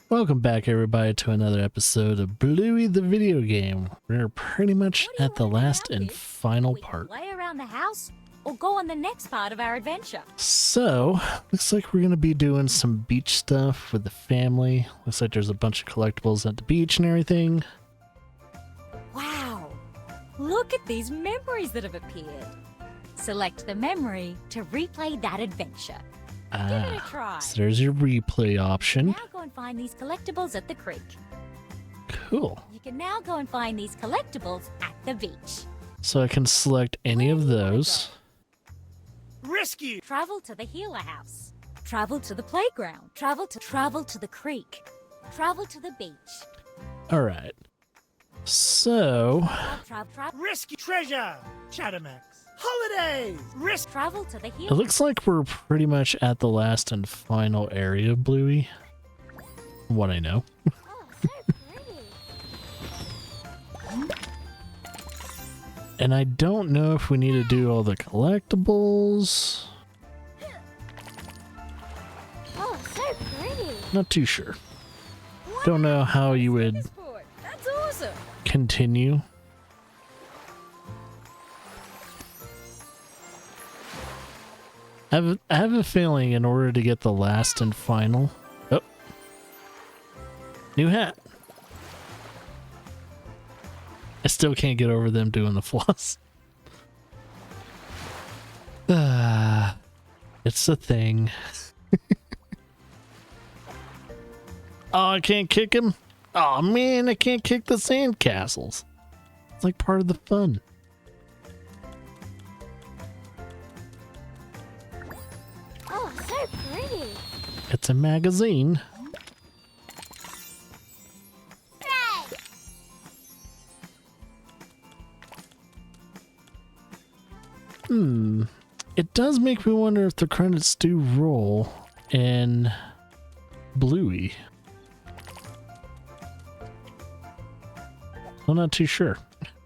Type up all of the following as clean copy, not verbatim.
Welcome back, everybody, to another episode of Bluey the video game. We're pretty much at the last and final part. Play around the house or go on the next part of our adventure. So, looks like we're going to be doing some beach stuff with the family. Looks like there's a bunch of collectibles at the beach and everything. Wow! Look at these memories that have appeared. Select the memory to replay that adventure. Give it a try. So there's your replay option. Now go and find these collectibles at the creek. Cool. You can now go and find these collectibles at the beach. So I can select any of those. Risky! Travel to the healer house. Travel to the playground. Travel to the creek. Travel to the beach. All right. So Risky treasure! Chattermax. Holidays! Risk! Travel to the it healer. looks like we're pretty much at the last and final area of Bluey. What I know. Oh, so pretty. And I don't know if we need to do all the collectibles. Oh, so pretty. Not too sure. Don't know how you would That's awesome. continue. I have a feeling in order to get the last and final... Oh. New hat. I still can't get over them doing the floss. It's a thing. Oh, I can't kick him? Oh man, I can't kick the sandcastles. It's like part of the fun. Oh, so pretty. It's a magazine. It does make me wonder if the credits do roll in Bluey. I'm not too sure.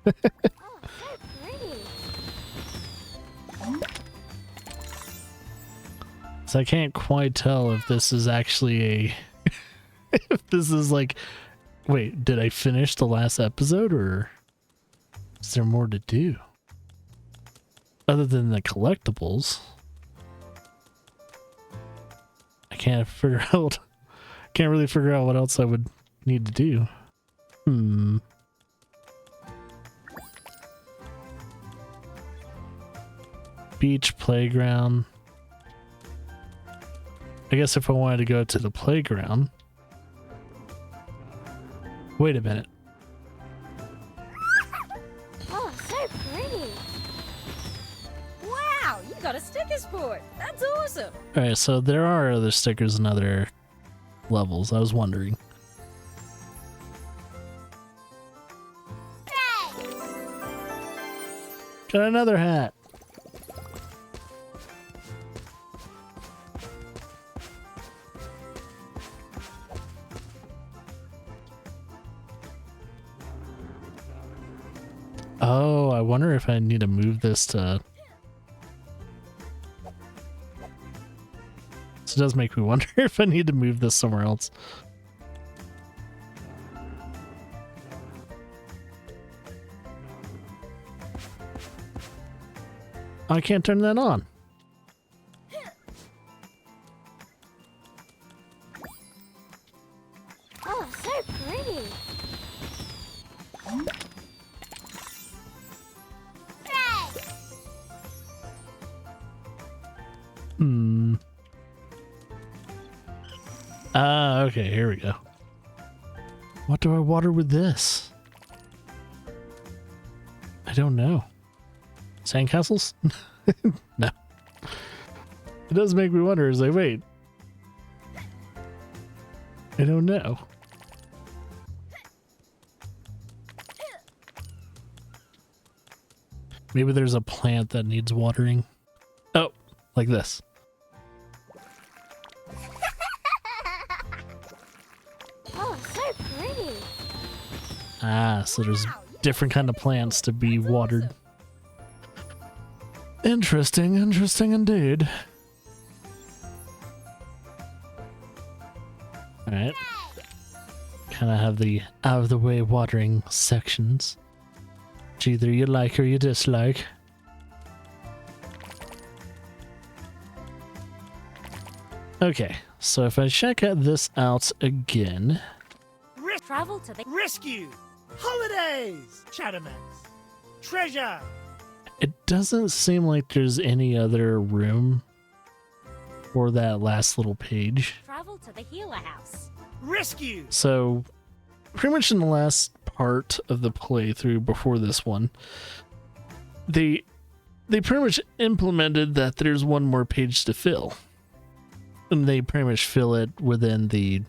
Oh, so pretty. So I can't quite tell if this is actually a... if this is like... Wait, did I finish the last episode or is there more to do? Other than the collectibles. I can't figure out... Can't really figure out what else I would need to do. Beach, playground. I guess if I wanted to go to the playground. Wait a minute. Oh, so pretty. Wow, you got a sticker sport. That's awesome. Alright, so there are other stickers in other levels. I was wondering. Got another hat. Oh, I wonder if I need to move this to... This does make me wonder if I need to move this somewhere else. I can't turn that on. Oh, so pretty. Okay, here we go. What do I water with this? I don't know. Sandcastles? No. It does make me wonder, is like, wait. I don't know. Maybe there's a plant that needs watering. Oh, like this. Oh, so pretty. Ah, so there's different kind of plants to be watered. Interesting, interesting indeed. Alright. kind of have the out of the way watering sections, which either you like or you dislike. Okay, so if I check this out again. Travel to the rescue. Holidays. Chattermax. Treasure. It doesn't seem like there's any other room for that last little page. Travel to the healer house. Rescue. So, pretty much in the last part of the playthrough before this one, they pretty much implemented that there's one more page to fill. And they pretty much fill it within the,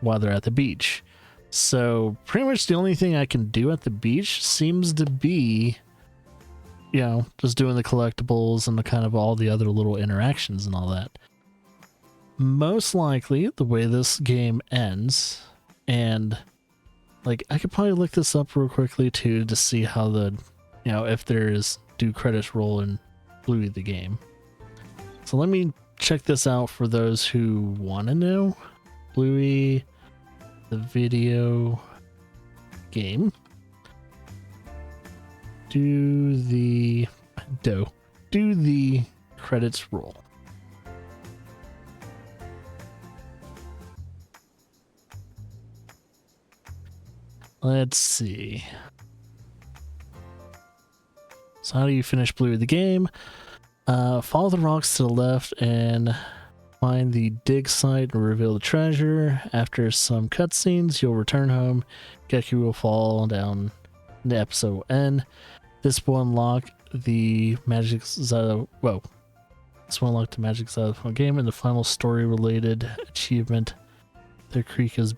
while they're at the beach. So, pretty much the only thing I can do at the beach seems to be, just doing the collectibles and the kind of all the other little interactions and all that. Most likely, the way this game ends, and like I could probably look this up real quickly too to see how the, if there is do credits roll in Bluey the game. So let me check this out for those who want to know. Bluey the video game. Do the credits roll. Let's see. So how do you finish Bluey the game? Follow the rocks to the left and find the dig site and reveal the treasure. After some cutscenes, you'll return home. Geku will fall down. The episode will end. This will unlock the magic xylophone. Whoa. This will unlock the magic xylophone game and the final story related achievement. The creek is.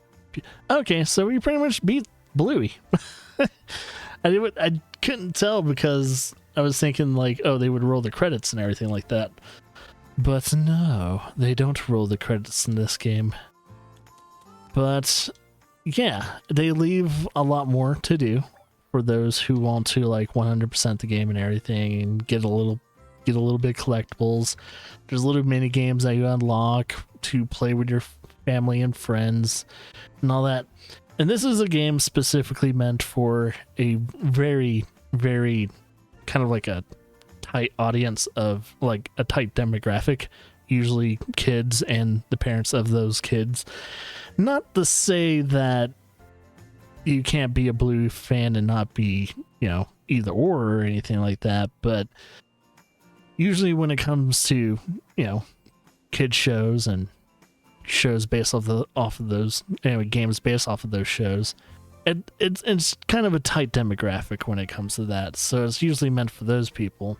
Okay, so we pretty much beat Bluey. I couldn't tell because I was thinking like, oh, they would roll the credits and everything like that. But no, they don't roll the credits in this game. But yeah, they leave a lot more to do for those who want to like 100% the game and everything and get a little bit collectibles. There's little mini games that you unlock to play with your family and friends and all that. And this is a game specifically meant for a very, very kind of like a tight audience of like a tight demographic, usually kids and the parents of those kids. Not to say that you can't be a Bluey fan and not be, either or anything like that, but usually when it comes to, kid shows and shows based off of those games based off of those shows, it's kind of a tight demographic when it comes to that, so it's usually meant for those people.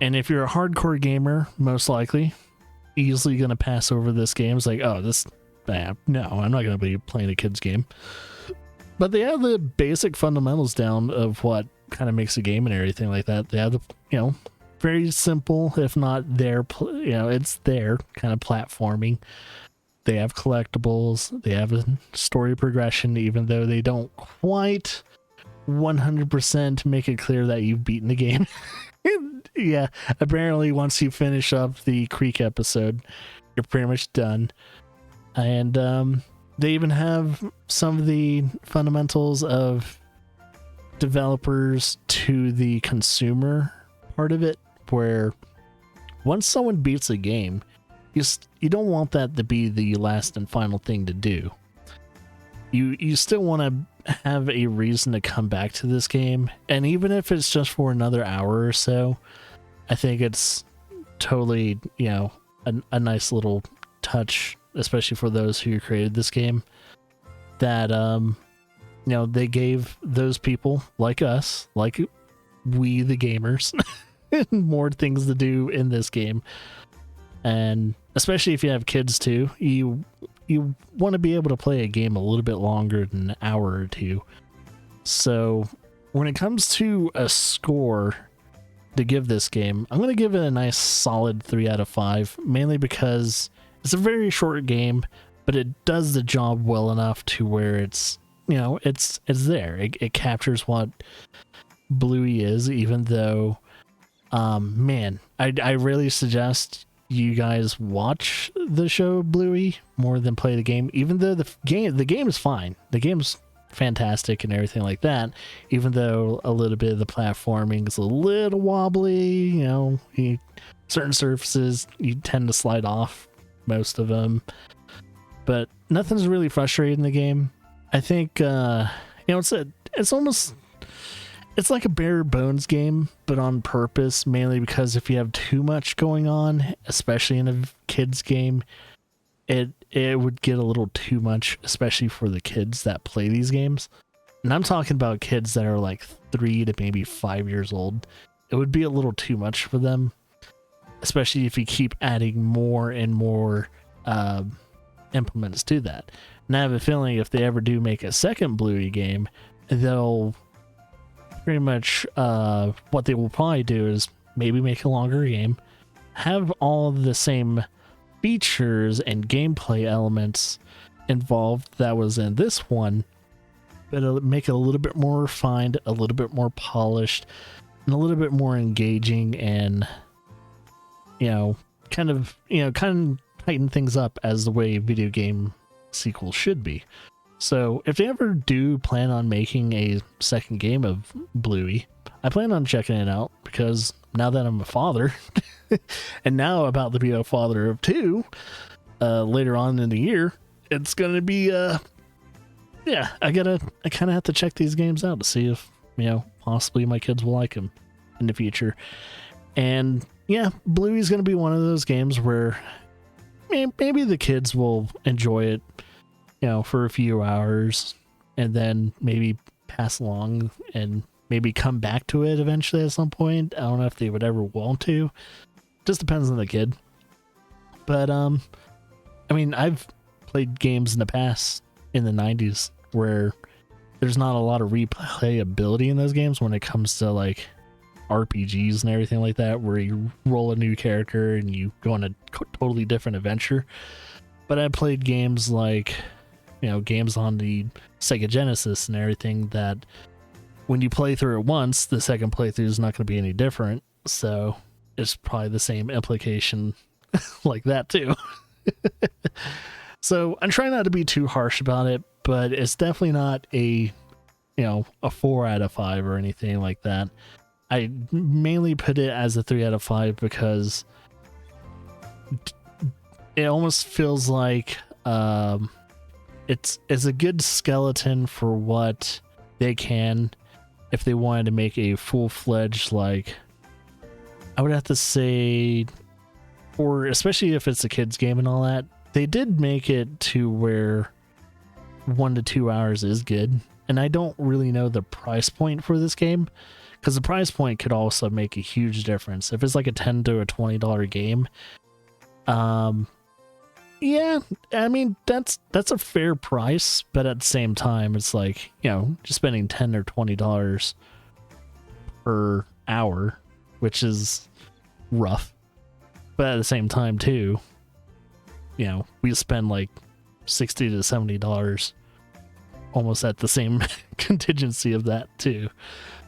And if you're a hardcore gamer, most likely easily gonna pass over this game. It's like, oh, no, I'm not gonna be playing a kid's game. But they have the basic fundamentals down of what kind of makes a game and everything like that. They have the very simple, if not it's their kind of platforming. They have collectibles. They have a story progression, even though they don't quite 100% make it clear that you've beaten the game. Yeah, apparently once you finish up the Creek episode, you're pretty much done. And they even have some of the fundamentals of developers to the consumer part of it, where once someone beats a game, you don't want that to be the last and final thing to do. You still want to have a reason to come back to this game, and even if it's just for another hour or so, I think it's totally, a nice little touch, especially for those who created this game, that they gave those people like us, like we the gamers, more things to do in this game. And especially if you have kids too, you want to be able to play a game a little bit longer than an hour or two. So when it comes to a score to give this game, I'm going to give it a nice solid 3 out of 5, mainly because it's a very short game, but it does the job well enough to where it's there. It captures what Bluey is, even though, I really suggest you guys watch the show Bluey more than play the game, even though the game is fine. The game's fantastic and everything like that, even though a little bit of the platforming is a little wobbly, you know, certain surfaces you tend to slide off most of them, but nothing's really frustrating in the game. I think it's like a bare bones game, but on purpose, mainly because if you have too much going on, especially in a kid's game, it would get a little too much, especially for the kids that play these games. And I'm talking about kids that are like 3 to maybe 5 years old. It would be a little too much for them, especially if you keep adding more and more implements to that. And I have a feeling if they ever do make a second Bluey game, they'll pretty much what they will probably do is maybe make a longer game, have all the same features and gameplay elements involved that was in this one, but it'll make it a little bit more refined, a little bit more polished, and a little bit more engaging, and kind of tighten things up as the way video game sequels should be. So if they ever do plan on making a second game of Bluey, I plan on checking it out, because now that I'm a father and now about to be a father of 2 later on in the year, it's gonna be I kind of have to check these games out to see if possibly my kids will like them in the future. And yeah, Bluey's gonna be one of those games where maybe the kids will enjoy it for a few hours, and then maybe pass along and maybe come back to it eventually at some point. I don't know if they would ever want to. Just depends on the kid. But I've played games in the past in the 90s where there's not a lot of replayability in those games when it comes to like RPGs and everything like that, where you roll a new character and you go on a totally different adventure. But I played games like games on the Sega Genesis and everything that when you play through it once, the second playthrough is not going to be any different. So it's probably the same implication like that too. So I'm trying not to be too harsh about it, but it's definitely not a 4 out of 5 or anything like that. I mainly put it as a 3 out of 5 because it almost feels like it's a good skeleton for what they can if they wanted to make a full-fledged, like, I would have to say, or especially if it's a kid's game and all that, they did make it to where 1 to 2 hours is good. And I don't really know the price point for this game, because the price point could also make a huge difference. If it's like a $10 to a $20 game, yeah, that's a fair price, but at the same time, it's like, just spending $10 or $20 per hour, which is rough. But at the same time, too, we spend like $60 to $70 almost at the same contingency of that, too.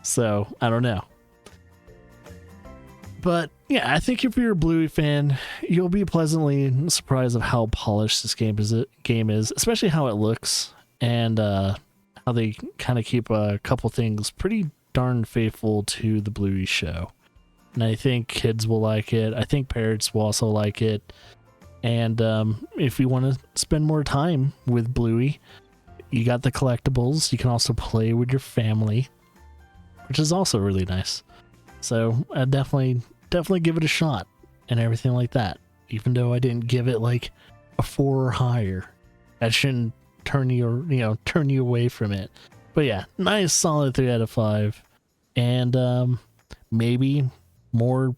So, I don't know. But yeah, I think if you're a Bluey fan, you'll be pleasantly surprised of how polished this game is, especially how it looks, and how they kind of keep a couple things pretty darn faithful to the Bluey show. And I think kids will like it. I think parents will also like it. And if you want to spend more time with Bluey, you got the collectibles. You can also play with your family, which is also really nice. So I definitely give it a shot and everything like that. Even though I didn't give it like a 4 or higher, that shouldn't turn you away from it. But yeah, nice solid 3 out of 5. And maybe more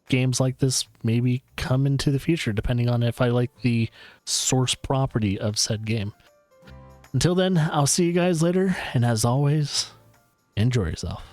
games like this maybe come into the future, depending on if I like the source property of said game. Until then, I'll see you guys later, and as always, enjoy yourself.